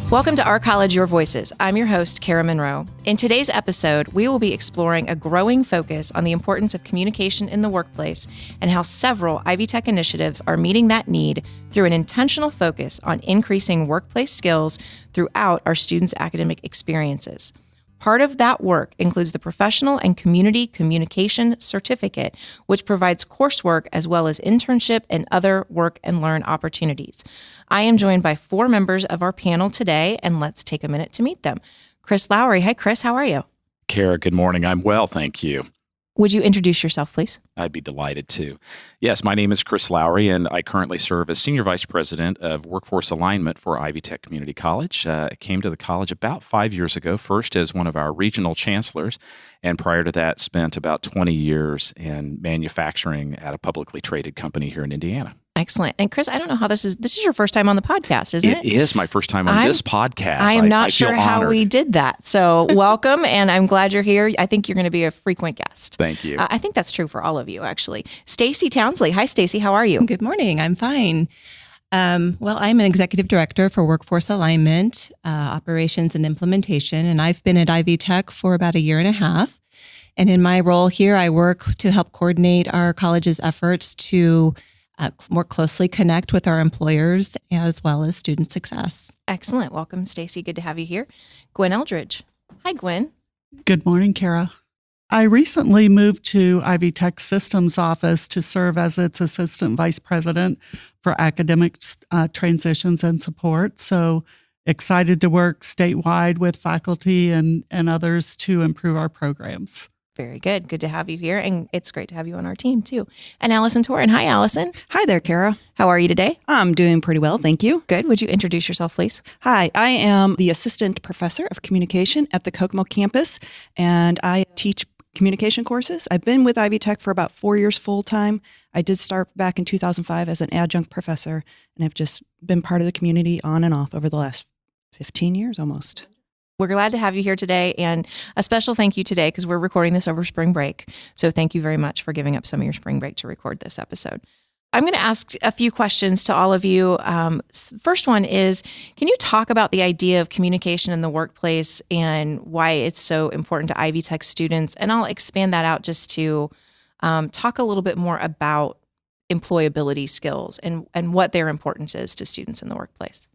Welcome to Our College, Your Voices. I'm your host, Kara Monroe. In today's episode, we will be exploring a growing focus on the importance of communication in the workplace and how several Ivy Tech initiatives are meeting that need through an intentional focus on increasing workplace skills throughout our students' academic experiences. Part of that work includes the Professional and Community Communication Certificate, which provides coursework as well as internship and other work and learn opportunities. I am joined by 4 members of our panel today, and let's take a minute to meet them. Chris Lowry. Hi, Chris. How are you? Kara, good morning. I'm well, thank you. Would you introduce yourself, please? I'd be delighted to. Yes, my name is Chris Lowry, and I currently serve as Senior Vice President of Workforce Alignment for Ivy Tech Community College. I came to the college about 5 years ago, first as one of our regional chancellors, and prior to that spent about 20 years in manufacturing at a publicly traded company here in Indiana. Excellent. And Chris, I don't know how this is your first time on the podcast, isn't it? It is my first time on this podcast. I am not sure how we did that. So welcome, and I'm glad you're here. I think you're going to be a frequent guest. Thank you. I think that's true for all of you, actually. Stacy Townsley. Hi, Stacy. How are you? Good morning. I'm fine. Well, I'm an executive director for Workforce Alignment, Operations and Implementation, and I've been at Ivy Tech for about a year and a half. And in my role here, I work to help coordinate our college's efforts to more closely connect with our employers as well as student success. Excellent. Welcome, Stacy. Good to have you here. Gwen Eldridge. Hi, Gwen. Good morning, Kara. I recently moved to Ivy Tech Systems office to serve as its Assistant Vice President for Academic Transitions and Support. So excited to work statewide with faculty and others to improve our programs. Very good. Good to have you here. And it's great to have you on our team, too. And Allison Torin. Hi, Allison. Hi there, Kara. How are you today? I'm doing pretty well, thank you. Good. Would you introduce yourself, please? Hi, I am the Assistant Professor of Communication at the Kokomo campus, and I teach communication courses. I've been with Ivy Tech for about 4 years full-time. I did start back in 2005 as an adjunct professor, and I've just been part of the community on and off over the last 15 years almost. We're glad to have you here today, and a special thank you today because we're recording this over spring break. So thank you very much for giving up some of your spring break to record this episode. I'm going to ask a few questions to all of you. First one is, can you talk about the idea of communication in the workplace and why it's so important to Ivy Tech students? And I'll expand that out just to talk a little bit more about employability skills and what their importance is to students in the workplace.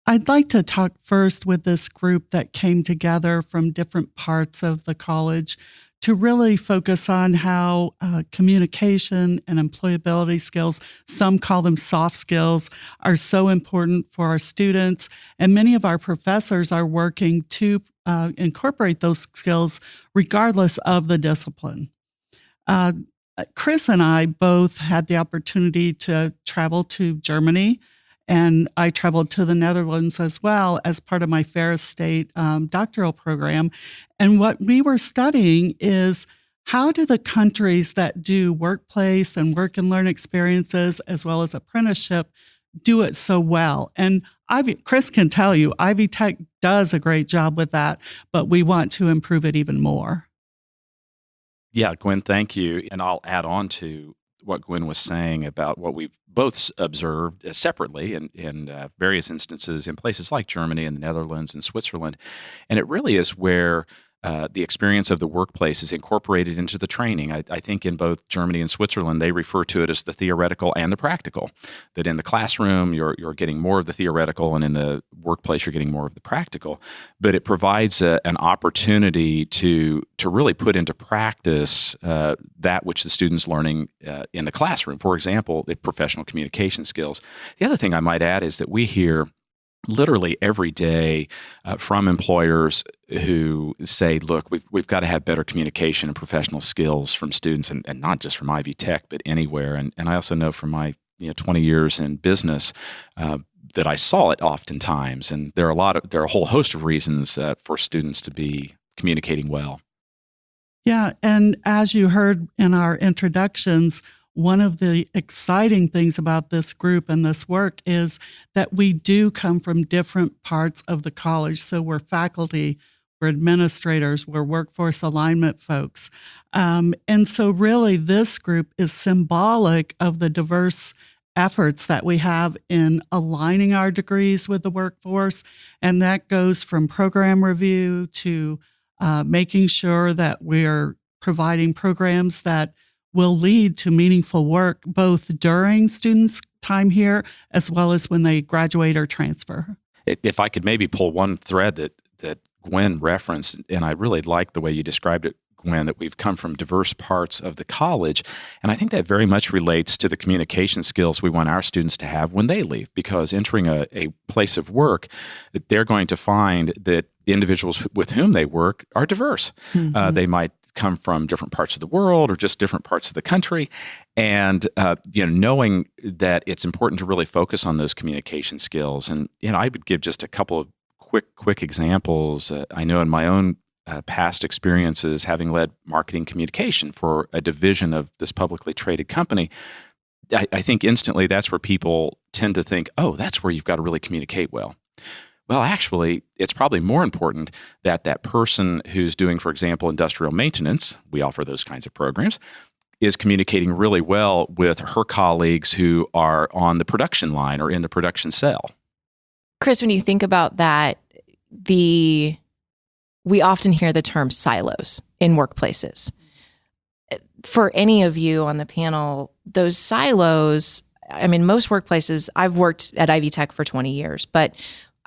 I'd like to talk first with this group that came together from different parts of the college to really focus on how communication and employability skills, some call them soft skills, are so important for our students. And many of our professors are working to incorporate those skills regardless of the discipline. Chris and I both had the opportunity to travel to Germany, and I traveled to the Netherlands as well as part of my Ferris State doctoral program. And what we were studying is how do the countries that do workplace and work and learn experiences as well as apprenticeship do it so well? And Chris can tell you, Ivy Tech does a great job with that, but we want to improve it even more. Yeah, Gwen, thank you. And I'll add on to what Gwen was saying about what we've both observed separately in various instances in places like Germany and the Netherlands and Switzerland. And it really is where the experience of the workplace is incorporated into the training. I think in both Germany and Switzerland, they refer to it as the theoretical and the practical, that in the classroom, you're getting more of the theoretical, and in the workplace, you're getting more of the practical. But it provides an opportunity to really put into practice that which the student's learning in the classroom. For example, the professional communication skills. The other thing I might add is that we hear literally every day from employers who say, look, we've got to have better communication and professional skills from students, and not just from Ivy Tech, but anywhere. And I also know from my 20 years in business that I saw it oftentimes. And there are a whole host of reasons for students to be communicating well. Yeah, and as you heard in our introductions, one of the exciting things about this group and this work is that we do come from different parts of the college. So we're faculty, we're administrators, we're workforce alignment folks. And so really this group is symbolic of the diverse efforts that we have in aligning our degrees with the workforce. And that goes from program review to making sure that we're providing programs that will lead to meaningful work both during students' time here as well as when they graduate or transfer. If I could maybe pull one thread that Gwen referenced, and I really like the way you described it, Gwen, that we've come from diverse parts of the college. And I think that very much relates to the communication skills we want our students to have when they leave, because entering a place of work, they're going to find that the individuals with whom they work are diverse. Mm-hmm. They might come from different parts of the world or just different parts of the country. And, knowing that it's important to really focus on those communication skills. And, I would give just a couple of quick examples. I know in my own past experiences, having led marketing communication for a division of this publicly traded company, I think instantly that's where people tend to think, oh, that's where you've got to really communicate well. Well, actually, it's probably more important that that person who's doing, for example, industrial maintenance, we offer those kinds of programs, is communicating really well with her colleagues who are on the production line or in the production cell. Chris, when you think about that, we often hear the term silos in workplaces. For any of you on the panel, those silos, most workplaces, I've worked at Ivy Tech for 20 years, but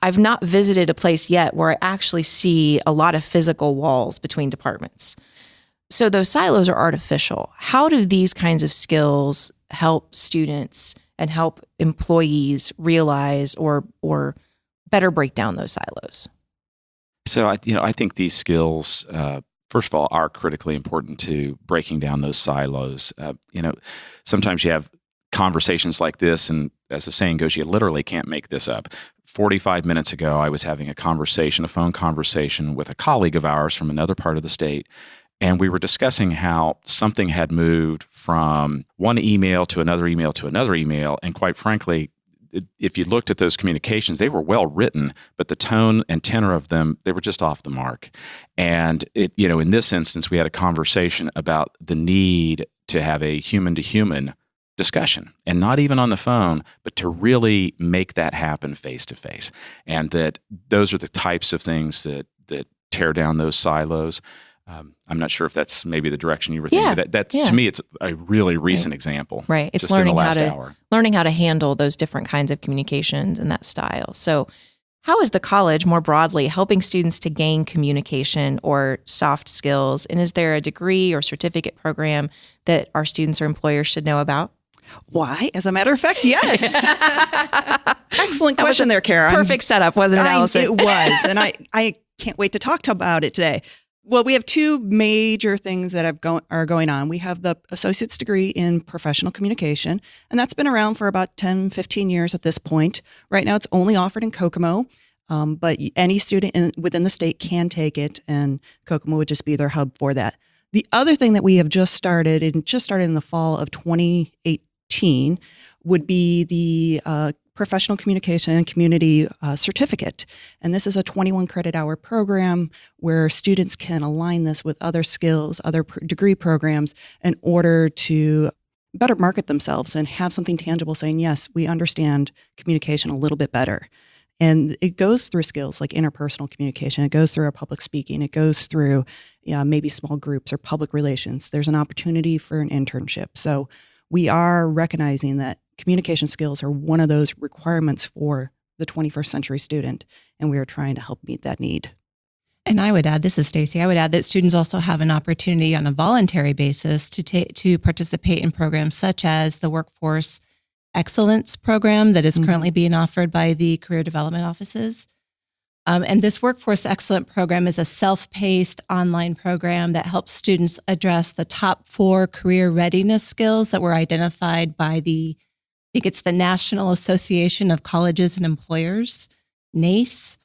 I've not visited a place yet where I actually see a lot of physical walls between departments. So those silos are artificial. How do these kinds of skills help students and help employees realize or better break down those silos? So I think these skills, first of all, are critically important to breaking down those silos. Sometimes you have conversations like this, and as the saying goes, you literally can't make this up. 45 minutes ago, I was having a phone conversation with a colleague of ours from another part of the state, and we were discussing how something had moved from one email to another email to another email, and quite frankly, if you looked at those communications, they were well written, but the tone and tenor of them, they were just off the mark. And in this instance, we had a conversation about the need to have a human-to-human discussion, and not even on the phone, but to really make that happen face-to-face. And that those are the types of things that tear down those silos. I'm not sure if that's maybe the direction you were thinking. Yeah. To me, it's a really recent example. Right. It's learning how to handle those different kinds of communications and that style. So how is the college more broadly helping students to gain communication or soft skills? And is there a degree or certificate program that our students or employers should know about? Why? As a matter of fact, yes. Excellent question there, Kara. Perfect setup, wasn't it, Allison? It was. And I can't wait to talk about it today. Well, we have two major things that are going on. We have the associate's degree in professional communication, and that's been around for about 10, 15 years at this point. Right now, it's only offered in Kokomo, but any student within the state can take it, and Kokomo would just be their hub for that. The other thing that we have just started in the fall of 2018, would be the Professional Communication and Community Certificate. And this is a 21 credit hour program where students can align this with other skills, other degree programs in order to better market themselves and have something tangible saying, yes, we understand communication a little bit better. And it goes through skills like interpersonal communication. It goes through our public speaking. It goes through maybe small groups or public relations. There's an opportunity for an internship. So we are recognizing that communication skills are one of those requirements for the 21st century student, and we are trying to help meet that need. And I would add, this is Stacy, I would add that students also have an opportunity on a voluntary basis to participate in programs such as the Workforce Excellence Program that is currently being offered by the Career Development Offices. And this Workforce Excellence Program is a self-paced online program that helps students address the top 4 career readiness skills that were identified by I think it's the National Association of Colleges and Employers, NACE,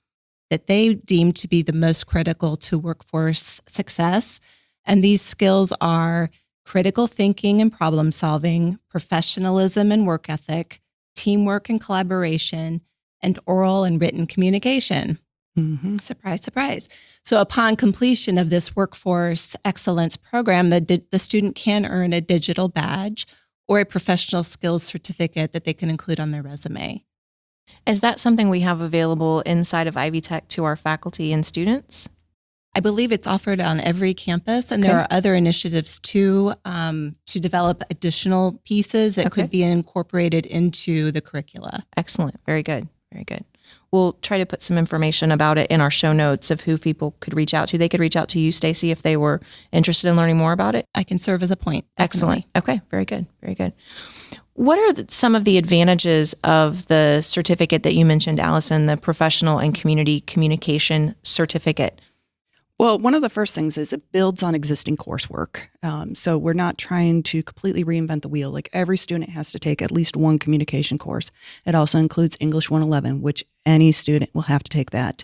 that they deem to be the most critical to workforce success. And these skills are critical thinking and problem solving, professionalism and work ethic, teamwork and collaboration, and oral and written communication. Mm-hmm. Surprise, surprise. So upon completion of this Workforce Excellence Program, the student can earn a digital badge or a professional skills certificate that they can include on their resume. Is that something we have available inside of Ivy Tech to our faculty and students? I believe it's offered on every campus, and there are other initiatives too to develop additional pieces that could be incorporated into the curricula. Excellent. Very good. Very good. We'll try to put some information about it in our show notes of who people could reach out to. They could reach out to you, Stacy, if they were interested in learning more about it. I can serve as a point. Excellent. Okay. Very good. Very good. What are some of the advantages of the certificate that you mentioned, Allison, the Professional and Community Communication Certificate? Well, one of the first things is it builds on existing coursework. So we're not trying to completely reinvent the wheel. Like every student has to take at least one communication course. It also includes English 111, which any student will have to take that.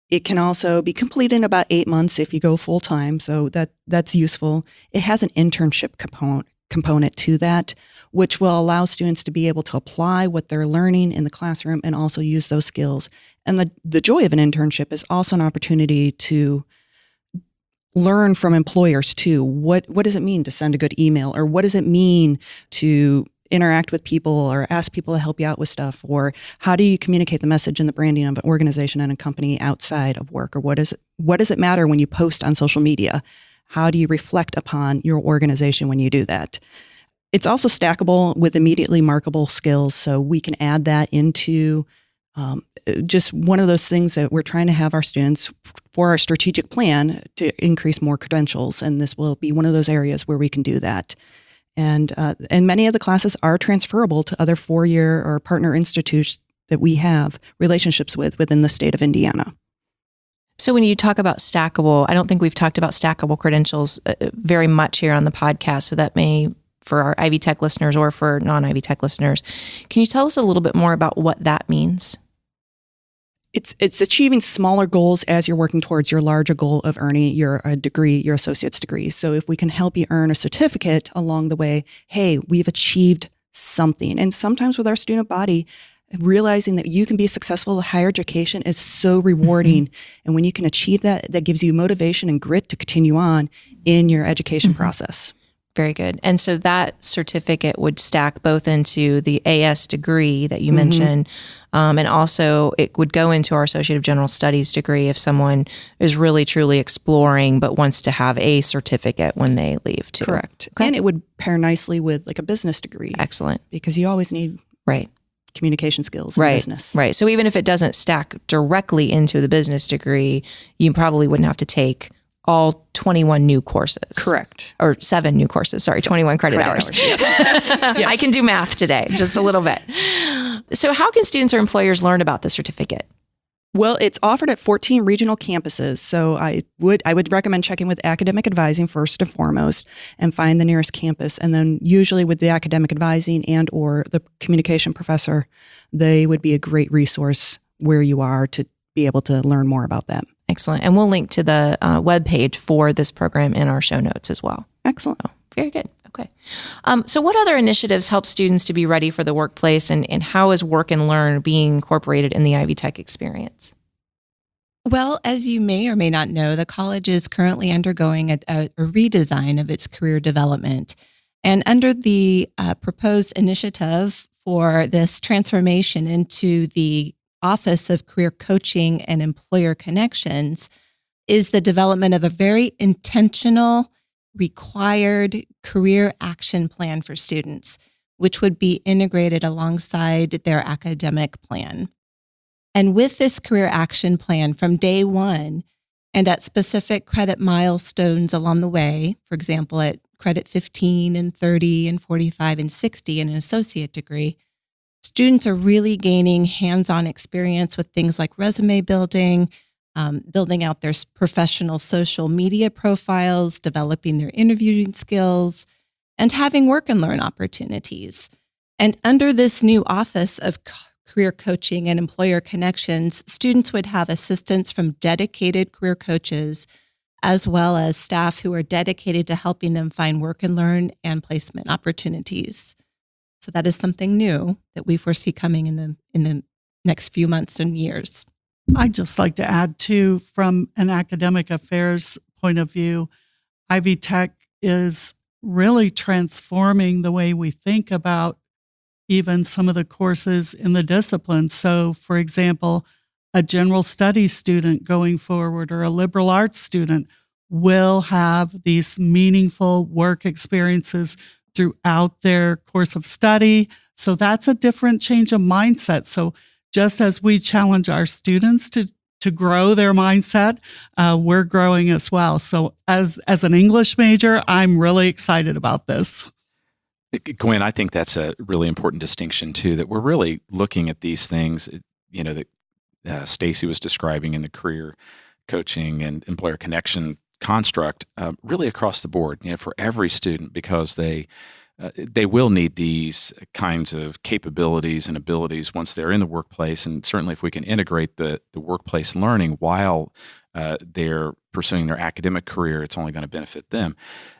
It can also be completed in about 8 months if you go full time. So that's useful. It has an internship component to that, which will allow students to be able to apply what they're learning in the classroom and also use those skills. And the joy of an internship is also an opportunity to learn from employers too. What does it mean to send a good email? Or what does it mean to interact with people or ask people to help you out with stuff? Or how do you communicate the message and the branding of an organization and a company outside of work? Or what does it matter when you post on social media? How do you reflect upon your organization when you do that? It's also stackable with immediately markable skills. So we can add that into just one of those things that we're trying to have our students for our strategic plan to increase more credentials. And this will be one of those areas where we can do that. And many of the classes are transferable to other four-year or partner institutes that we have relationships with within the state of Indiana. So when you talk about stackable, I don't think we've talked about stackable credentials very much here on the podcast. So that may, for our Ivy Tech listeners or for non-Ivy Tech listeners, can you tell us a little bit more about what that means? It's achieving smaller goals as you're working towards your larger goal of earning your degree, your associate's degree. So if we can help you earn a certificate along the way, hey, we've achieved something. And sometimes with our student body, realizing that you can be successful in higher education is so rewarding. And when you can achieve that, that gives you motivation and grit to continue on in your education process. Very good. And so that certificate would stack both into the AS degree that you mentioned, and also it would go into our Associate of General Studies degree if someone is really, truly exploring but wants to have a certificate when they leave too. Correct. Okay. And it would pair nicely with like a business degree. Excellent. Because you always need communication skills in business. Right. So even if it doesn't stack directly into the business degree, you probably wouldn't have to take all 21 new courses. Correct. Or 7 new courses. Sorry, 21 credit hours. Yes. Yes. I can do math today, just a little bit. So how can students or employers learn about the certificate? Well, it's offered at 14 regional campuses. So I would recommend checking with academic advising first and foremost and find the nearest campus. And then usually with the academic advising and or the communication professor, they would be a great resource where you are to be able to learn more about that. Excellent. And we'll link to the webpage for this program in our show notes as well. Excellent. Oh, very good. Okay. So what other initiatives help students to be ready for the workplace, and how is work and learn being incorporated in the Ivy Tech experience? Well, as you may or may not know, the college is currently undergoing a redesign of its career development. And under the proposed initiative for this transformation into the Office of Career Coaching and Employer Connections is the development of a very intentional, required career action plan for students, which would be integrated alongside their academic plan. And with this career action plan from day one and at specific credit milestones along the way, for example, at credit 15 and 30 and 45 and 60 in an associate degree, students are really gaining hands-on experience with things like resume building, building out their professional social media profiles, developing their interviewing skills, and having work and learn opportunities. And under this new Office of Career Coaching and Employer Connections, students would have assistance from dedicated career coaches, as well as staff who are dedicated to helping them find work and learn and placement opportunities. So that is something new that we foresee coming in the next few months and years. I'd just like to add too, from an academic affairs point of view, Ivy Tech is really transforming the way we think about even some of the courses in the discipline. So, for example, a general studies student going forward or a liberal arts student will have these meaningful work experiences throughout their course of study. So that's a different change of mindset. So just as we challenge our students to grow their mindset, we're growing as well. So as an English major, I'm really excited about this. Gwen, I think that's a really important distinction too, that we're really looking at these things, that Stacy was describing in the career coaching and employer connection construct, really across the board, for every student, because they will need these kinds of capabilities and abilities once they're in the workplace. And certainly if we can integrate the workplace learning while they're pursuing their academic career, it's only going to benefit them.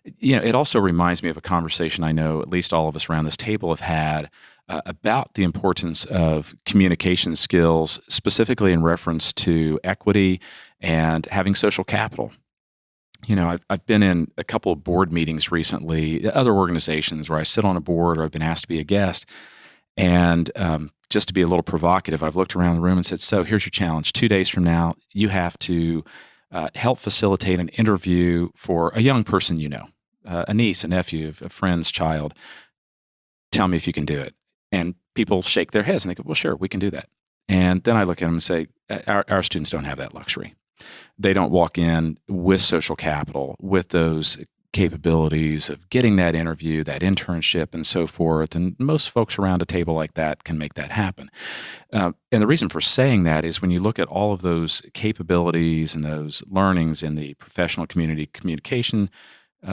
It also reminds me of a conversation I know at least all of us around this table have had about the importance of communication skills, specifically in reference to equity and having social capital. I've been in a couple of board meetings recently, other organizations where I sit on a board or I've been asked to be a guest. And just to be a little provocative, I've looked around the room and said, so here's your challenge. 2 days from now, you have to help facilitate an interview for a young person a niece, a nephew, a friend's child. Tell me if you can do it. And people shake their heads and they go, well, sure, we can do that. And then I look at them and say, our students don't have that luxury. They don't walk in with social capital, with those capabilities of getting that interview, that internship, and so forth. And most folks around a table like that can make that happen. And the reason for saying that is when you look at all of those capabilities and those learnings in the professional community communication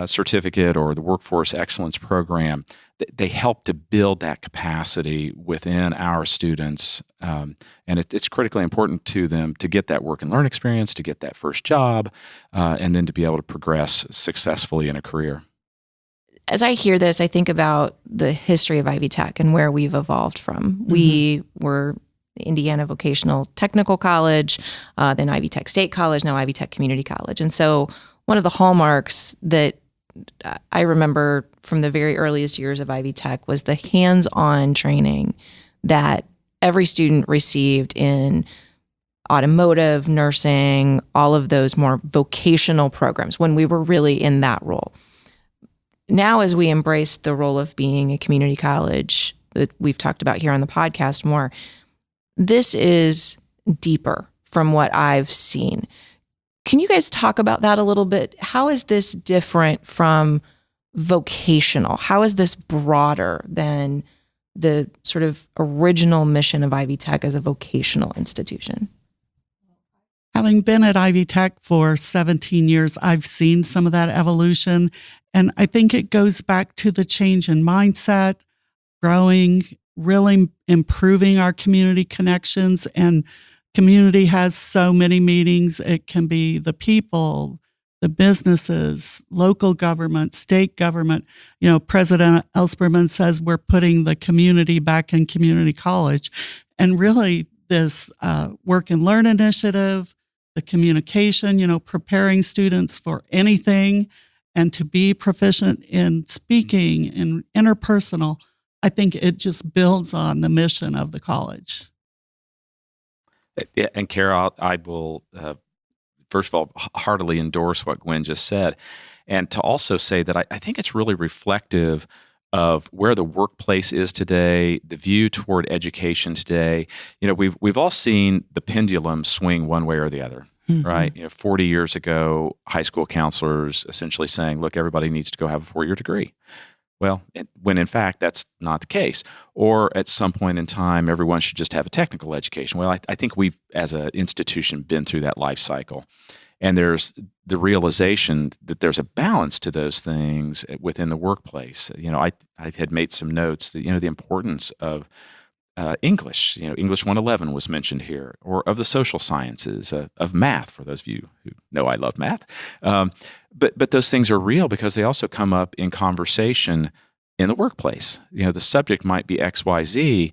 certificate or the workforce excellence program, they help to build that capacity within our students. And it's critically important to them to get that work and learn experience, to get that first job, and then to be able to progress successfully in a career. As I hear this, I think about the history of Ivy Tech and where we've evolved from. Mm-hmm. We were the Indiana Vocational Technical College, then Ivy Tech State College, now Ivy Tech Community College. And so one of the hallmarks that I remember from the very earliest years of Ivy Tech was the hands-on training that every student received in automotive, nursing, all of those more vocational programs when we were really in that role. Now, as we embrace the role of being a community college that we've talked about here on the podcast more, this is deeper from what I've seen. Can you guys talk about that a little bit? How is this different from vocational? How is this broader than the sort of original mission of Ivy Tech as a vocational institution? Having been at Ivy Tech for 17 years, I've seen some of that evolution. And I think it goes back to the change in mindset, growing, really improving our community connections. And community has so many meanings. It can be the people, the businesses, local government, state government. President Ellspermann says we're putting the community back in community college. And really this work and learn initiative, the communication, preparing students for anything and to be proficient in speaking and interpersonal, I think it just builds on the mission of the college. And Kara, I will, first of all, heartily endorse what Gwen just said. And to also say that I think it's really reflective of where the workplace is today, the view toward education today. We've all seen the pendulum swing one way or the other, mm-hmm. right? 40 years ago, high school counselors essentially saying, look, everybody needs to go have a 4-year degree. Well, when in fact, that's not the case. Or at some point in time, everyone should just have a technical education. Well, I think we've, as an institution, been through that life cycle. And there's the realization that there's a balance to those things within the workplace. I had made some notes that, the importance of English. English 111 was mentioned here, or of the social sciences, of math, for those of you who know I love math. But those things are real because they also come up in conversation in the workplace. The subject might be X, Y, Z,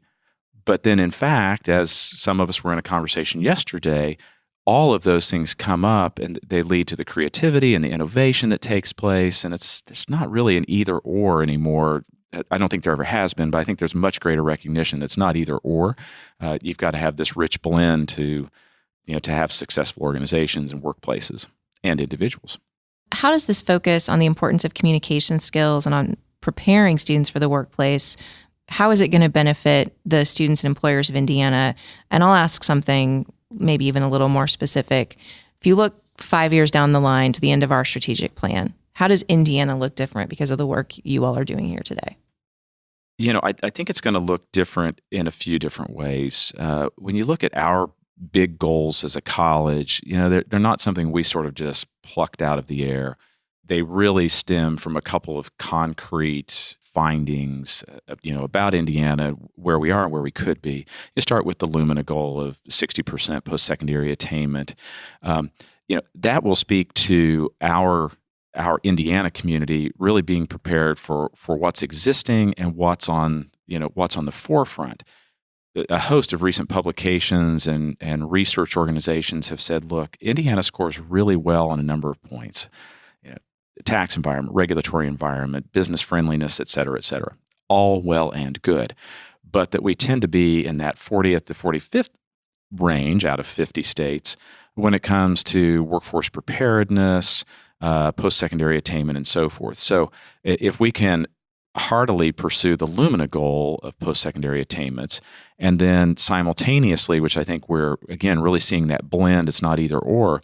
but then in fact, as some of us were in a conversation yesterday, all of those things come up and they lead to the creativity and the innovation that takes place. And there's not really an either or anymore. I don't think there ever has been, but I think there's much greater recognition that's not either or. You've got to have this rich blend to have successful organizations and workplaces and individuals. How does this focus on the importance of communication skills and on preparing students for the workplace, how is it going to benefit the students and employers of Indiana? And I'll ask something maybe even a little more specific. If you look 5 years down the line to the end of our strategic plan, how does Indiana look different because of the work you all are doing here today? I think it's going to look different in a few different ways. When you look at our big goals as a college, they're not something we sort of just plucked out of the air. They really stem from a couple of concrete findings, about Indiana, where we are and where we could be. You start with the Lumina goal of 60% post-secondary attainment. That will speak to our Indiana community really being prepared for what's existing and what's on the forefront. A host of recent publications and research organizations have said, look, Indiana scores really well on a number of points. Tax environment, regulatory environment, business friendliness, et cetera, all well and good. But that we tend to be in that 40th to 45th range out of 50 states when it comes to workforce preparedness, post-secondary attainment, and so forth. So if we can heartily pursue the Lumina goal of post-secondary attainments, and then simultaneously, which I think we're, again, really seeing that blend, it's not either or,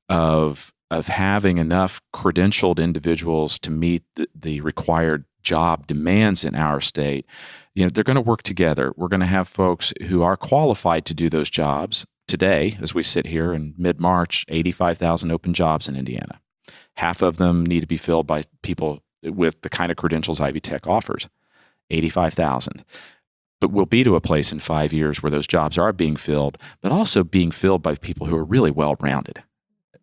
of having enough credentialed individuals to meet the required job demands in our state, they're going to work together. We're going to have folks who are qualified to do those jobs. Today, as we sit here in mid-March, 85,000 open jobs in Indiana. Half of them need to be filled by people with the kind of credentials Ivy Tech offers, 85,000. But we'll be to a place in 5 years where those jobs are being filled, but also being filled by people who are really well-rounded,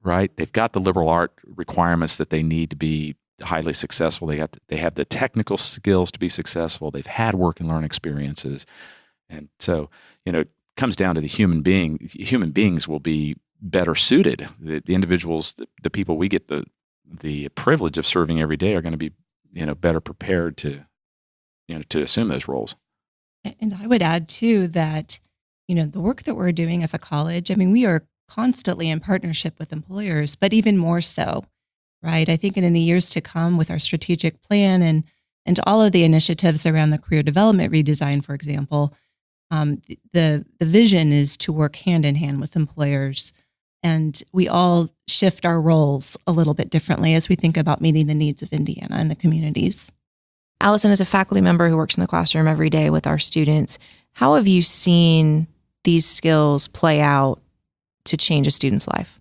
right? They've got the liberal art requirements that they need to be highly successful. They have the technical skills to be successful. They've had work and learn experiences. And so, it comes down to the human being. Human beings will be better suited. The individuals, the people we get the privilege of serving every day are going to be, better prepared to assume those roles. And I would add too that, the work that we're doing as a college, we are constantly in partnership with employers, but even more so, right? I think in the years to come with our strategic plan and all of the initiatives around the career development redesign, for example, the vision is to work hand in hand with employers. And we all shift our roles a little bit differently as we think about meeting the needs of Indiana and the communities. Allison, as a faculty member who works in the classroom every day with our students, how have you seen these skills play out to change a student's life?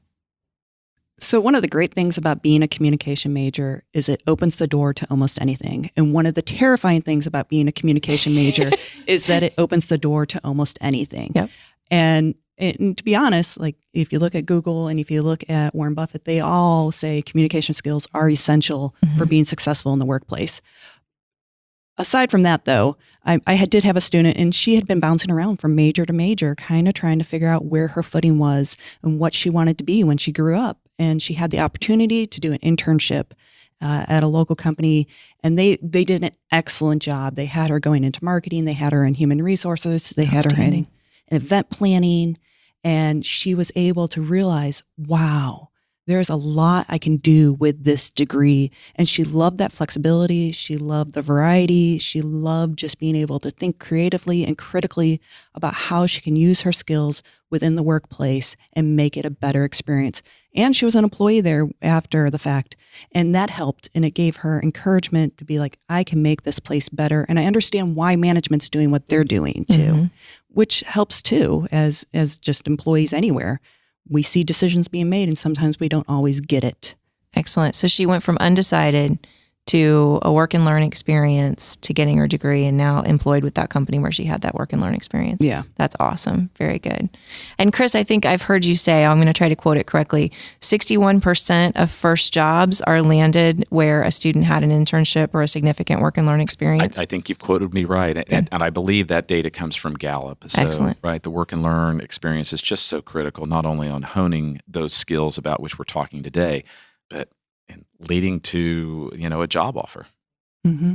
So one of the great things about being a communication major is it opens the door to almost anything. And one of the terrifying things about being a communication major is that it opens the door to almost anything. Yep. And to be honest, like if you look at Google and if you look at Warren Buffett, they all say communication skills are essential for being successful in the workplace. Aside from that, though, I did have a student and she had been bouncing around from major to major, kind of trying to figure out where her footing was and what she wanted to be when she grew up. And she had the opportunity to do an internship at a local company, and they did an excellent job. They had her going into marketing. They had her in human resources. They had her in event planning. And she was able to realize, wow, there's a lot I can do with this degree. And she loved that flexibility. She loved the variety. She loved just being able to think creatively and critically about how she can use her skills within the workplace and make it a better experience. And she was an employee there after the fact. And that helped. And it gave her encouragement to be like, I can make this place better. And I understand why management's doing what they're doing too, which helps too as just employees anywhere. We see decisions being made and sometimes we don't always get it. Excellent. So she went from undecided to a work and learn experience to getting her degree and now employed with that company where she had that work and learn experience. Yeah. That's awesome. Very good. And Chris, I think I've heard you say, I'm going to try to quote it correctly, 61% of first jobs are landed where a student had an internship or a significant work and learn experience. I think you've quoted me right. And I believe that data comes from Gallup. So, excellent. Right, the work and learn experience is just so critical, not only on honing those skills about which we're talking today, but in leading to, a job offer. Mm-hmm.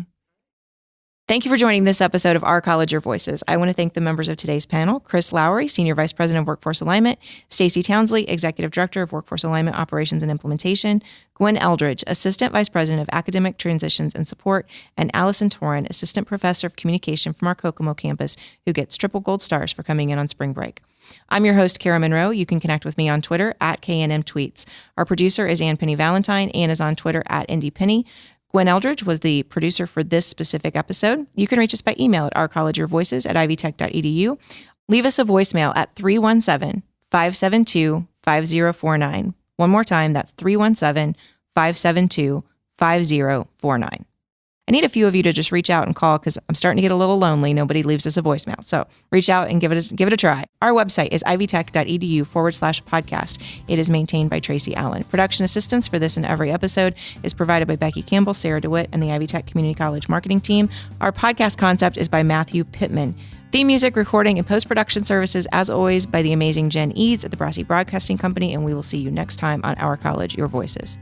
Thank you for joining this episode of Our College, Your Voices. I want to thank the members of today's panel, Chris Lowry, Senior Vice President of Workforce Alignment, Stacey Townsley, Executive Director of Workforce Alignment Operations and Implementation, Gwen Eldridge, Assistant Vice President of Academic Transitions and Support, and Allison Torin, Assistant Professor of Communication from our Kokomo campus, who gets triple gold stars for coming in on spring break. I'm your host, Kara Monroe. You can connect with me on Twitter at KNM Tweets. Our producer is Ann Penny Valentine. Ann is on Twitter at Indy Penny. Gwen Eldridge was the producer for this specific episode. You can reach us by email at ourcollegeyourvoices@ivtech.edu. Leave us a voicemail at 317-572-5049. One more time, that's 317-572-5049. I need a few of you to just reach out and call because I'm starting to get a little lonely. Nobody leaves us a voicemail. So reach out and give it a try. Our website is ivtech.edu/podcast. It is maintained by Tracy Allen. Production assistance for this and every episode is provided by Becky Campbell, Sarah DeWitt, and the Ivy Tech Community College marketing team. Our podcast concept is by Matthew Pittman. Theme music, recording, and post-production services, as always, by the amazing Jen Eads at the Brassy Broadcasting Company. And we will see you next time on Our College, Your Voices.